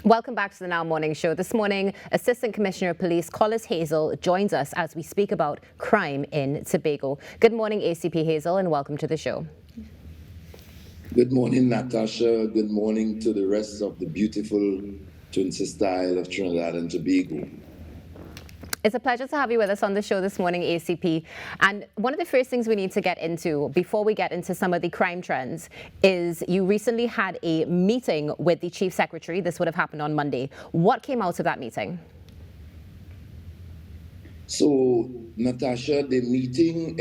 Welcome back to the Now Morning Show. This morning, Assistant Commissioner of Police Collis Hazel joins us as we speak about crime in Tobago. Good morning, ACP Hazel, and welcome to the show. Good morning, Natasha. Good morning to the rest of the beautiful Twin Sister Isle of Trinidad and Tobago. It's a pleasure to have you with us on the show this morning, ACP. And one of the first things we need to get into before we get into some of the crime trends is you recently had a meeting with the Chief Secretary. This would have happened on Monday. What came out of that meeting? So, Natasha, the meeting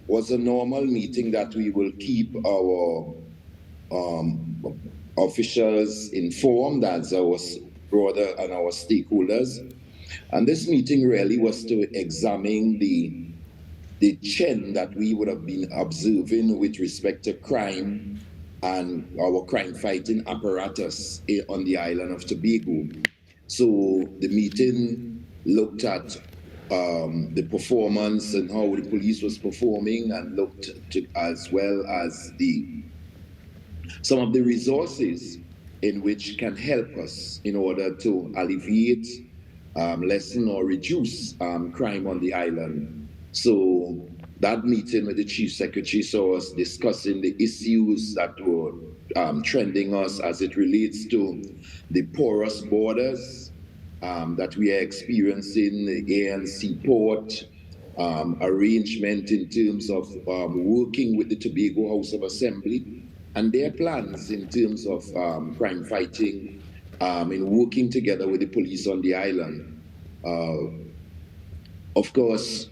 was a normal meeting that we will keep our officials informed as our broader and our stakeholders. And this meeting really was to examine the trend that we would have been observing with respect to crime and our crime fighting apparatus on the island of Tobago. So the meeting looked at the performance and how the police was performing, and looked to, as well as some of the resources in which can help us in order to alleviate, lessen or reduce crime on the island. So that meeting with the Chief Secretary saw us discussing the issues that were trending us as it relates to the porous borders that we are experiencing, the ANC port, arrangement in terms of working with the Tobago House of Assembly and their plans in terms of crime fighting, in working together with the police on the island. Of course,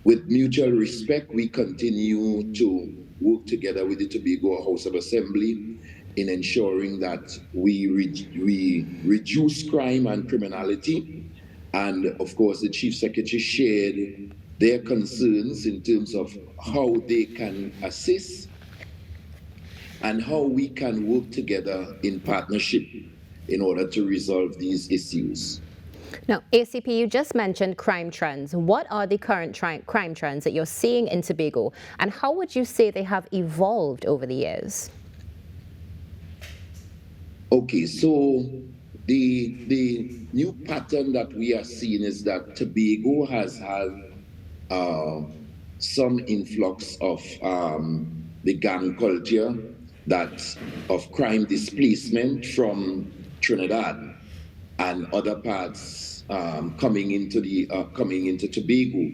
with mutual respect, we continue to work together with the Tobago House of Assembly in ensuring that we reduce crime and criminality. And of course, the Chief Secretary shared their concerns in terms of how they can assist and how we can work together in partnership in order to resolve these issues. Now, ACP, you just mentioned crime trends. What are the current crime trends that you're seeing in Tobago, and how would you say they have evolved over the years? Okay, so the new pattern that we are seeing is that Tobago has had some influx of the gang culture, of crime displacement from Trinidad and other parts coming into Tobago.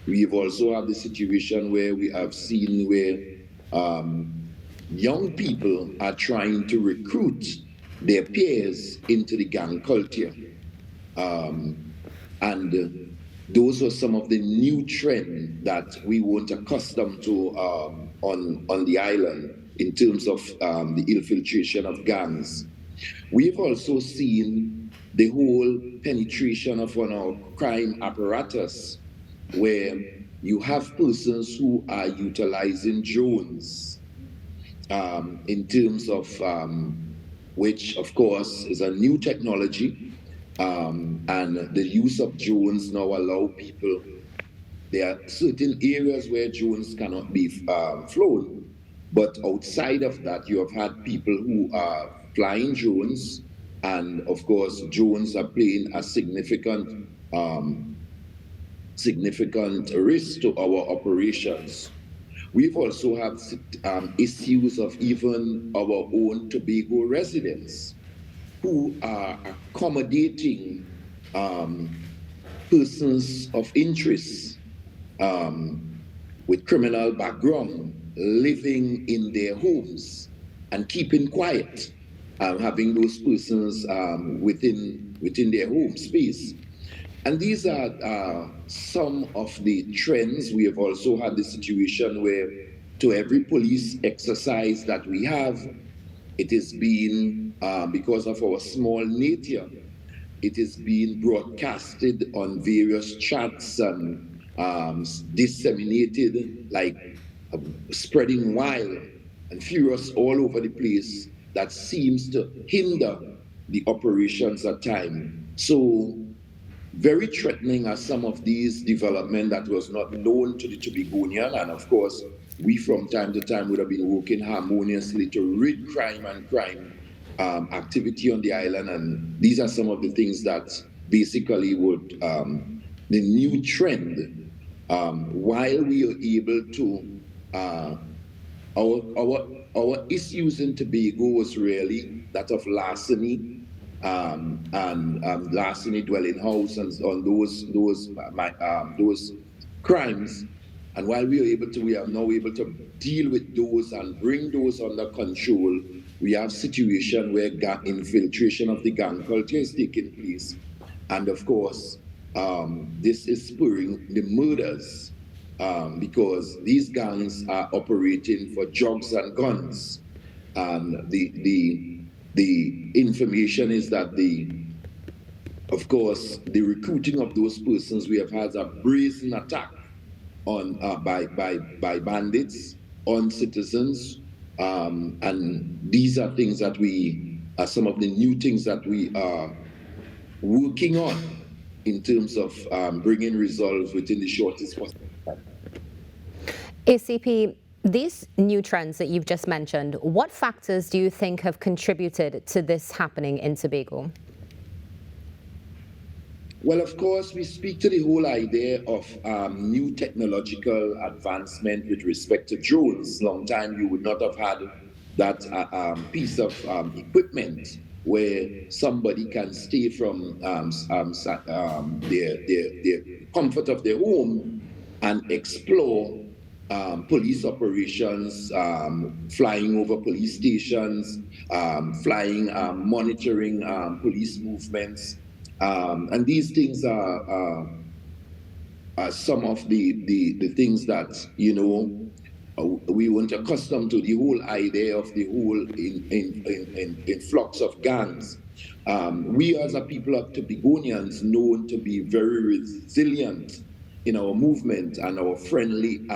We've also had the situation where we have seen where young people are trying to recruit their peers into the gang culture, and those are some of the new trends that we weren't accustomed to on the island in terms of the infiltration of gangs. We've also seen the whole penetration of our crime apparatus, where you have persons who are utilizing drones in terms of which, of course, is a new technology, and the use of drones now allow people. There are certain areas where drones cannot be flown, but outside of that, you have had people who are flying drones, and of course, drones are playing a significant risk to our operations. We've also had issues of even our own Tobago residents who are accommodating persons of interest with criminal background living in their homes and keeping quiet, having those persons within their home space. And these are some of the trends. We have also had the situation where to every police exercise that we have, it is being, because of our small nature, it is being broadcasted on various chats and disseminated, like spreading wild and furious all over the place, that seems to hinder the operations at times. So very threatening are some of these developments that was not known to the Tobagonian, and of course, we from time to time would have been working harmoniously to rid crime activity on the island, and these are some of the things that basically would the new trend. While we are able to, our issues in Tobago was really that of larceny, and larceny, dwelling house, and on those crimes. And while we are now able to deal with those and bring those under control, we have situation where infiltration of the gang culture is taking place. And of course, this is spurring the murders, because these gangs are operating for drugs and guns. And the information is that of course, the recruiting of those persons, we have had a brazen attack on by bandits on citizens, and these are things that we are some of the new things that we are working on in terms of bringing results within the shortest possible time. ACP, these new trends that you've just mentioned, what factors do you think have contributed to this happening in Tobago? Well, of course, we speak to the whole idea of new technological advancement with respect to drones. Long time you would not have had that piece of equipment where somebody can stay from their comfort of their home and explore police operations, flying over police stations, monitoring police movements. And these things are some of the things that, we weren't accustomed to, the whole idea of the whole influx of gangs. We as a people of Tobagonians known to be very resilient in our movement and our friendly,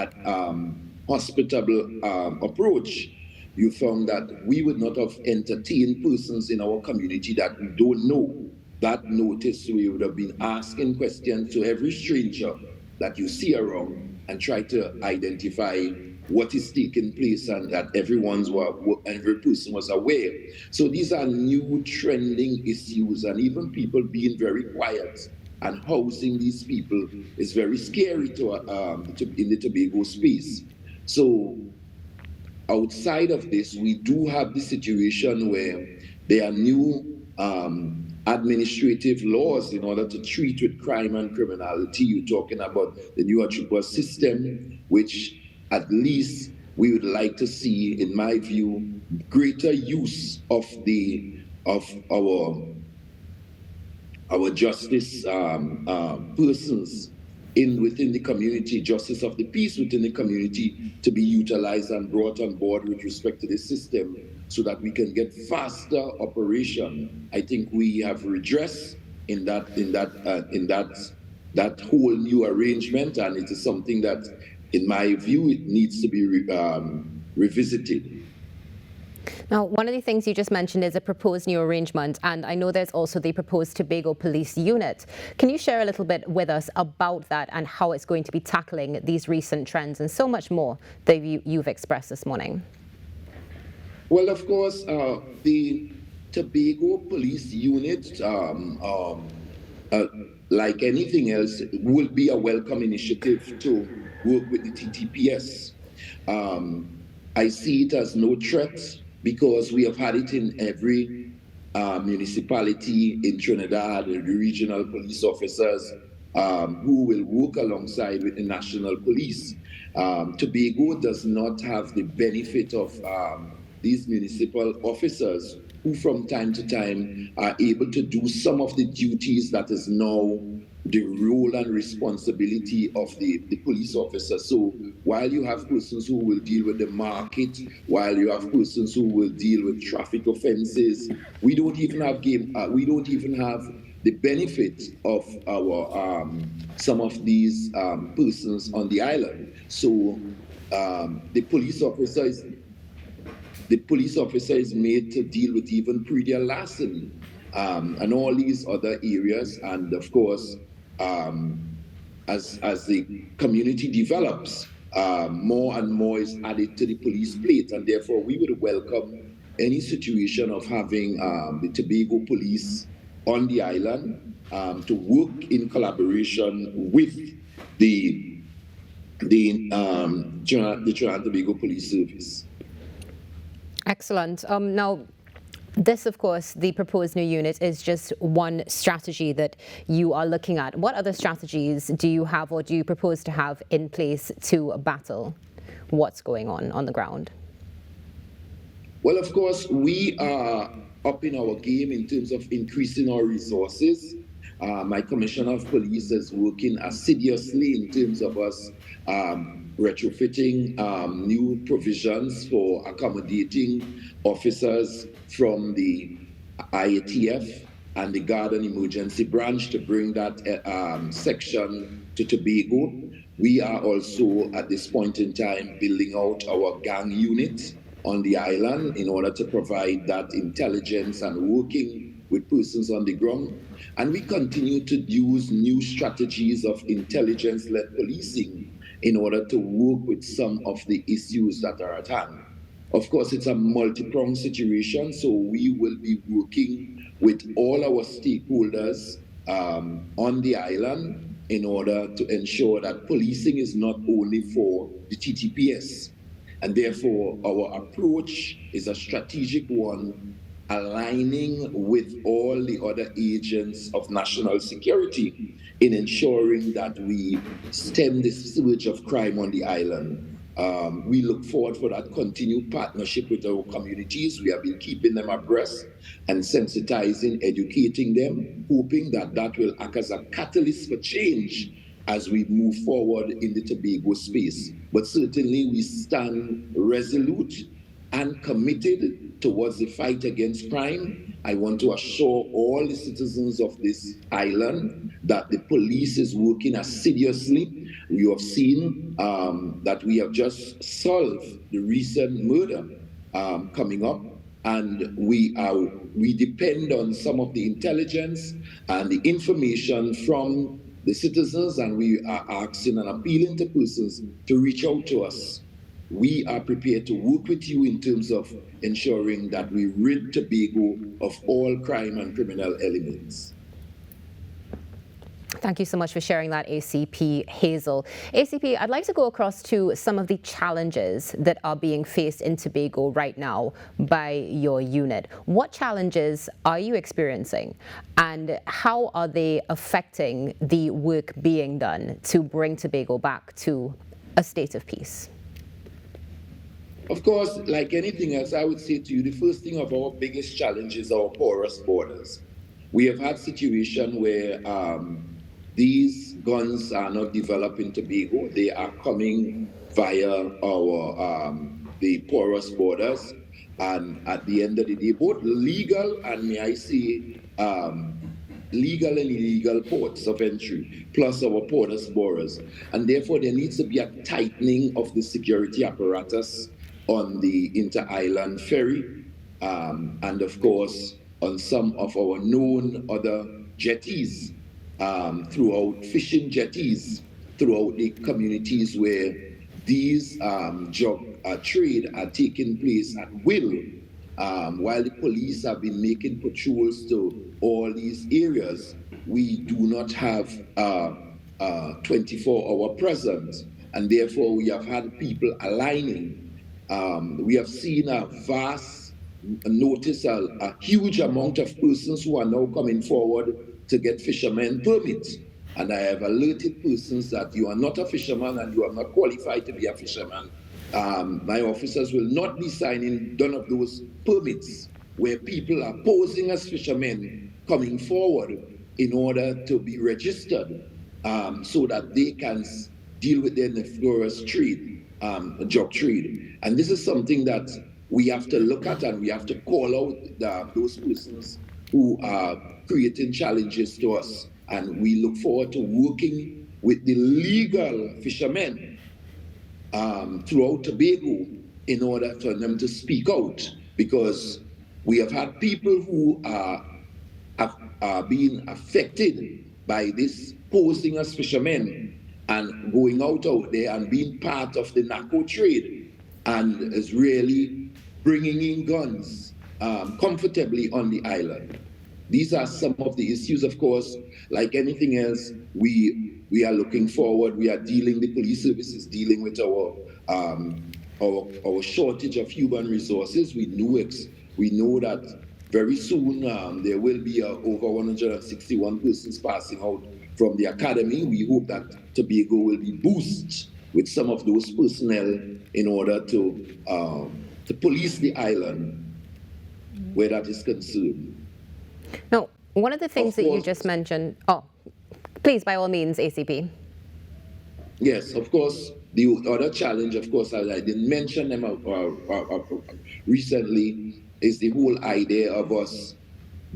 hospitable approach. You found that we would not have entertained persons in our community that we don't know. That notice, we would have been asking questions to every stranger that you see around and try to identify what is taking place, and that every person was aware. So these are new trending issues, and even people being very quiet and housing these people is very scary in the Tobago space. So outside of this, we do have the situation where there are new administrative laws in order to treat with crime and criminality. You're talking about the new trooper system, which at least we would like to see, in my view, greater use of our justice persons within the community, justice of the peace within the community, to be utilized and brought on board with respect to the system, so that we can get faster operation. I think we have redress in that whole new arrangement, and it is something that, in my view, it needs to be revisited. Now, one of the things you just mentioned is a proposed new arrangement, and I know there's also the proposed Tobago Police Unit. Can you share a little bit with us about that and how it's going to be tackling these recent trends and so much more that you've expressed this morning? Well, of course, the Tobago Police Unit, like anything else, will be a welcome initiative to work with the TTPS. I see it as no threat, because we have had it in every municipality in Trinidad, the regional police officers who will work alongside with the national police. Tobago does not have the benefit of these municipal officers who from time to time are able to do some of the duties that is now the role and responsibility of the police officer. So while you have persons who will deal with the market, while you have persons who will deal with traffic offenses, we don't even have the benefit of our some of these persons on the island. So the police officer is made to deal with even predial larceny and all these other areas. And of course, as the community develops, more and more is added to the police plate, and therefore we would welcome any situation of having the Tobago police on the island to work in collaboration with the Trinidad and Tobago Police Service. Excellent. Now, this, of course, the proposed new unit is just one strategy that you are looking at. What other strategies do you have or do you propose to have in place to battle what's going on the ground? Well, of course, we are up in our game in terms of increasing our resources. My Commissioner of Police is working assiduously in terms of us retrofitting new provisions for accommodating officers from the IATF and the Guard and Emergency Branch to bring that section to Tobago. We are also, at this point in time, building out our gang unit on the island in order to provide that intelligence and working with persons on the ground. And we continue to use new strategies of intelligence-led policing in order to work with some of the issues that are at hand. Of course, it's a multi-pronged situation, so we will be working with all our stakeholders on the island in order to ensure that policing is not only for the TTPS. And therefore, our approach is a strategic one, aligning with all the other agents of national security in ensuring that we stem this surge of crime on the island. We look forward for that continued partnership with our communities. We have been keeping them abreast and sensitizing, educating them, hoping that that will act as a catalyst for change as we move forward in the Tobago space. But certainly we stand resolute and committed towards the fight against crime. I want to assure all the citizens of this island that the police is working assiduously. You have seen that we have just solved the recent murder coming up, and we depend on some of the intelligence and the information from the citizens, and we are asking and appealing to persons to reach out to us. We are prepared to work with you in terms of ensuring that we rid Tobago of all crime and criminal elements. Thank you so much for sharing that, ACP Hazel. ACP, I'd like to go across to some of the challenges that are being faced in Tobago right now by your unit. What challenges are you experiencing, and how are they affecting the work being done to bring Tobago back to a state of peace? Of course, like anything else, I would say to you, the first thing of our biggest challenge is our porous borders. We have had situations where these guns are not developed in Tobago. They are coming via our the porous borders, and at the end of the day, both legal and, may I say, legal and illegal ports of entry, plus our porous borders. And therefore, there needs to be a tightening of the security apparatus on the inter-island ferry, and of course, on some of our known other jetties, throughout fishing jetties, throughout the communities where these trade are taking place at will, while the police have been making patrols to all these areas. We do not have 24-hour presence, and therefore we have had people aligning. We have seen a huge amount of persons who are now coming forward to get fishermen permits. And I have alerted persons that you are not a fisherman and you are not qualified to be a fisherman. My officers will not be signing none of those permits where people are posing as fishermen coming forward in order to be registered so that they can deal with their nefarious trade, job trade. And this is something that we have to look at, and we have to call out those persons who are creating challenges to us. And we look forward to working with the legal fishermen throughout Tobago in order for them to speak out, because we have had people who are being affected by this posing as fishermen and going out there and being part of the narco trade, and is really bringing in guns comfortably on the island. These are some of the issues, of course. Like anything else, we are looking forward. We are dealing. The police service is dealing with our shortage of human resources. We know that very soon there will be over 161 persons passing out from the academy. We hope that Tobago will be boosted with some of those personnel in order to police the island where that is concerned. Now, one of the things that you just mentioned, please, by all means, ACP. Yes, of course, the other challenge, of course, as I didn't mention them recently, is the whole idea of us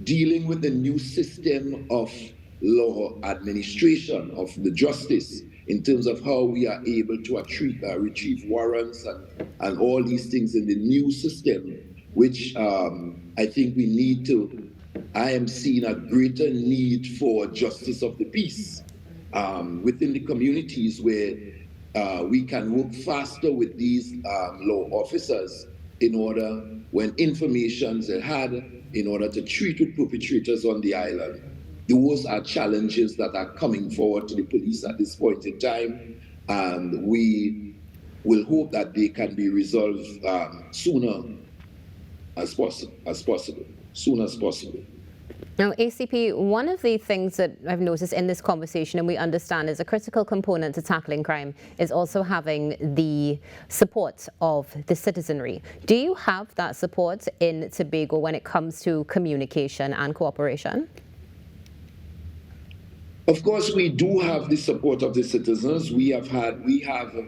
dealing with the new system of law administration, of the justice, in terms of how we are able to retrieve warrants and all these things in the new system, which I think we need to. I am seeing a greater need for justice of the peace within the communities where we can work faster with these law officers in order, when informations are had, in order to treat with perpetrators on the island. Those are challenges that are coming forward to the police at this point in time, and we will hope that they can be resolved soon as possible. Now, ACP, one of the things that I've noticed in this conversation, and we understand is a critical component to tackling crime, is also having the support of the citizenry. Do you have that support in Tobago when it comes to communication and cooperation? Of course, we do have the support of the citizens. We have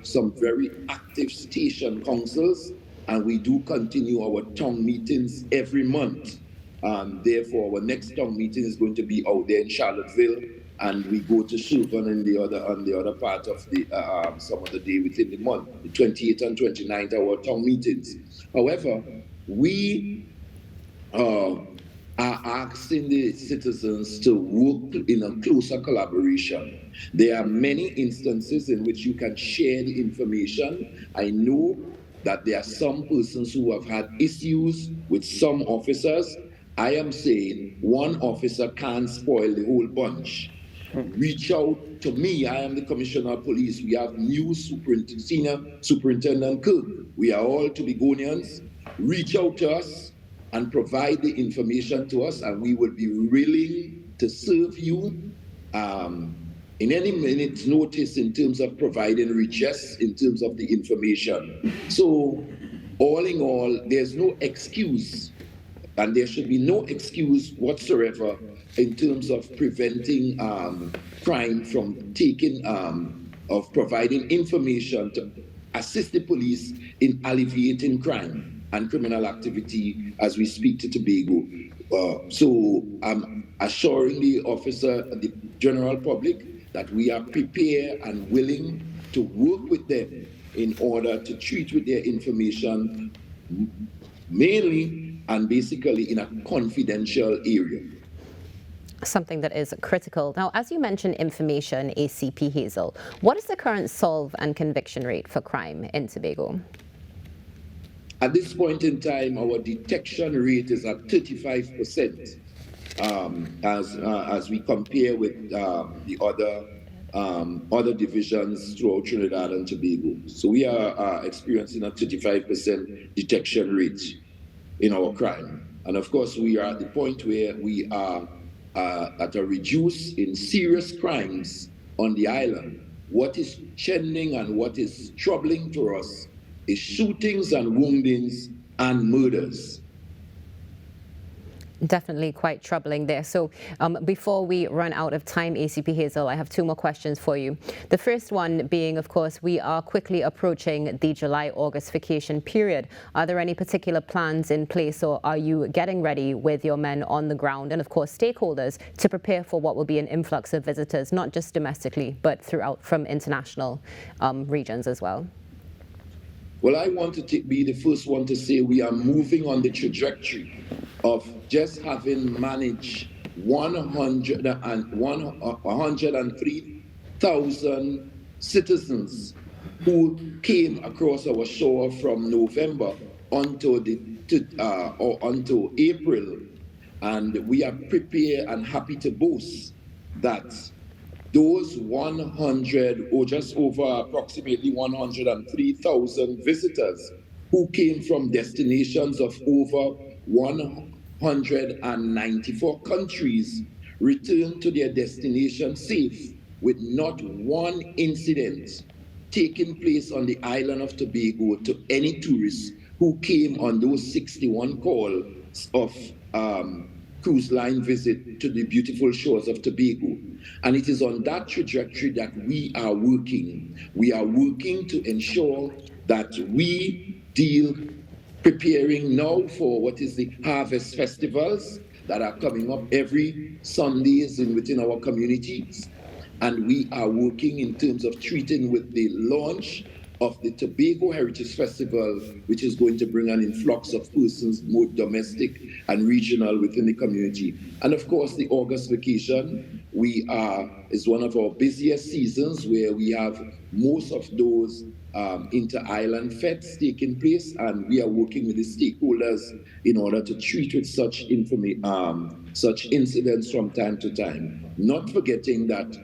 some very active station councils, and we do continue our town meetings every month. Therefore, our next town meeting is going to be out there in Charlottesville, and we go to Sherburne on the other part of the some of the day within the month, the 28th and 29th, our town meetings. However, we are asking the citizens to work in a closer collaboration. There are many instances in which you can share the information. I know that there are some persons who have had issues with some officers. I am saying one officer can't spoil the whole bunch. Reach out to me. I am the Commissioner of Police. We have new Senior Superintendent Kirk. We are all Tobagonians. Reach out to us and provide the information to us, and we will be willing to serve you in any minute's notice in terms of providing redress in terms of the information. So, all in all, there's no excuse, and there should be no excuse whatsoever in terms of preventing crime from of providing information to assist the police in alleviating crime and criminal activity as we speak to Tobago. So I'm assuring the general public that we are prepared and willing to work with them in order to treat with their information mainly and basically in a confidential area. Something that is critical. Now, as you mentioned information, ACP Hazel, what is the current solve and conviction rate for crime in Tobago? At this point in time, our detection rate is at 35%, as we compare with the other divisions throughout Trinidad and Tobago. So we are experiencing a 35% detection rate in our crime. And of course, we are at the point where we are at a reduce in serious crimes on the island. What is trending and what is troubling to us is shootings and woundings and murders. Definitely quite troubling there. So before we run out of time, ACP Hazel, I have two more questions for you. The first one being, of course, we are quickly approaching the July-August vacation period. Are there any particular plans in place, or are you getting ready with your men on the ground and, of course, stakeholders to prepare for what will be an influx of visitors, not just domestically, but throughout from international regions as well? Well, I want to be the first one to say we are moving on the trajectory of just having managed 103,000 citizens who came across our shore from November until the or until April, and we are prepared and happy to boast that those 100 or just over approximately 103,000 visitors who came from destinations of over 194 countries returned to their destination safe, with not one incident taking place on the island of Tobago to any tourists who came on those 61 calls of cruise line visit to the beautiful shores of Tobago. And it is on that trajectory that we are working. We are working to ensure that we deal preparing now for what is the harvest festivals that are coming up every Sundays within our communities. And we are working in terms of treating with the launch of the Tobago Heritage Festival, which is going to bring an influx of persons, both domestic and regional, within the community. And of course, the August vacation is one of our busiest seasons, where we have most of those inter-island fetes taking place, and we are working with the stakeholders in order to treat with such incidents from time to time. Not forgetting that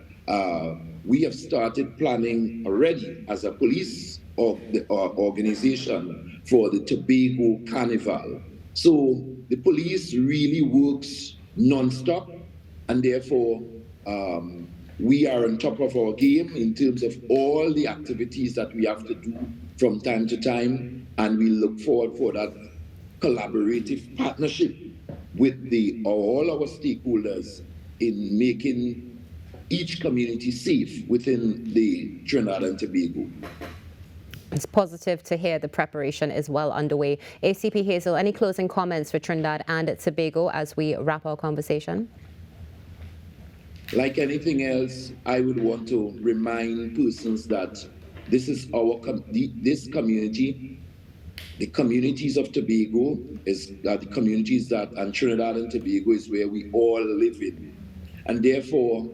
we have started planning already as a police organization for the Tobago Carnival. So the police really works non-stop, and therefore we are on top of our game in terms of all the activities that we have to do from time to time, and we look forward for that collaborative partnership with all our stakeholders in making each community safe within the Trinidad and Tobago. It's positive to hear the preparation is well underway. ACP Hazel, any closing comments for Trinidad and Tobago as we wrap our conversation? Like anything else, I would want to remind persons that this is this community. The communities of Tobago are the communities and Trinidad and Tobago is where we all live in. And therefore,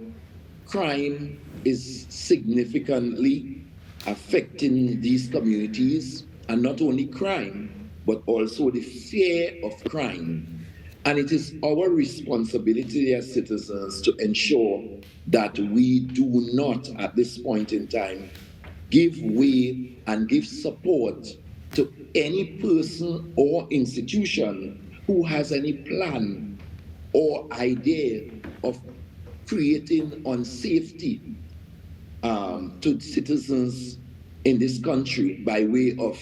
crime is significantly affecting these communities, and not only crime, but also the fear of crime. And it is our responsibility as citizens to ensure that we do not, at this point in time, give way and give support to any person or institution who has any plan or idea of creating unsafety to citizens in this country by way of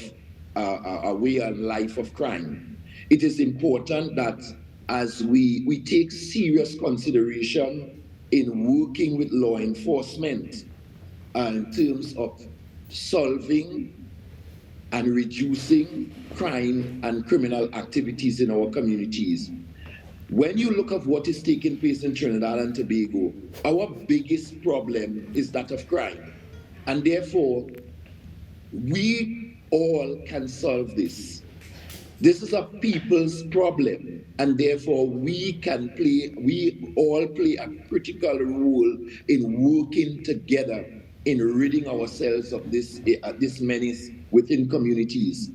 a way of life of crime. It is important that as we take serious consideration in working with law enforcement in terms of solving and reducing crime and criminal activities in our communities. When you look at what is taking place in Trinidad and Tobago, our biggest problem is that of crime. And therefore, we all can solve this. This is a people's problem, and therefore we all play a critical role in working together in ridding ourselves of this menace within communities.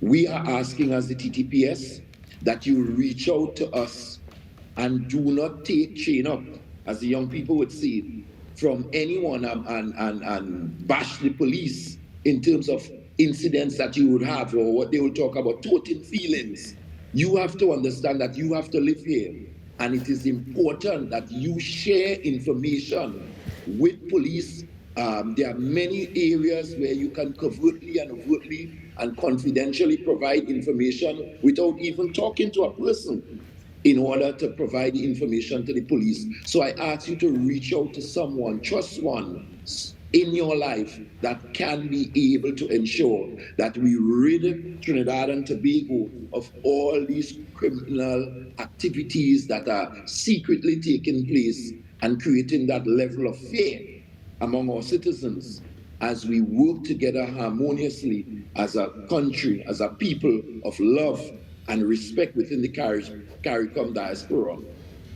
We are asking as the TTPS that you reach out to us and do not take chain up, as the young people would say, from anyone and bash the police in terms of incidents that you would have, or what they will talk about, totem feelings. You have to understand that you have to live here, and it is important that you share information with police. There are many areas where you can covertly and overtly and confidentially provide information without even talking to a person in order to provide the information to the police. So I ask you to reach out to someone, trust one in your life that can be able to ensure that we rid Trinidad and Tobago of all these criminal activities that are secretly taking place and creating that level of fear among our citizens as we work together harmoniously as a country, as a people of love and respect within the CARICOM diaspora.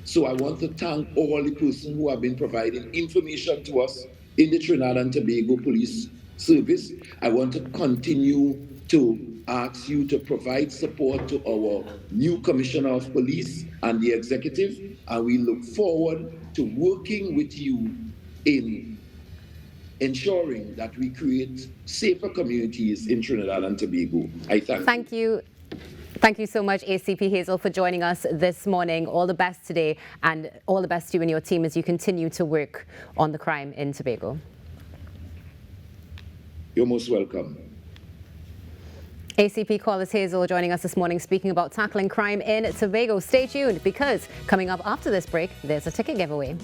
So I want to thank all the persons who have been providing information to us in the Trinidad and Tobago Police Service. I want to continue to ask you to provide support to our new Commissioner of Police and the executive, and we look forward to working with you in ensuring that we create safer communities in Trinidad and Tobago. I thank you. Thank you so much, ACP Hazel, for joining us this morning. All the best today, and all the best to you and your team as you continue to work on the crime in Tobago. You're most welcome. ACP Collis Hazel joining us this morning, speaking about tackling crime in Tobago. Stay tuned, because coming up after this break, there's a ticket giveaway.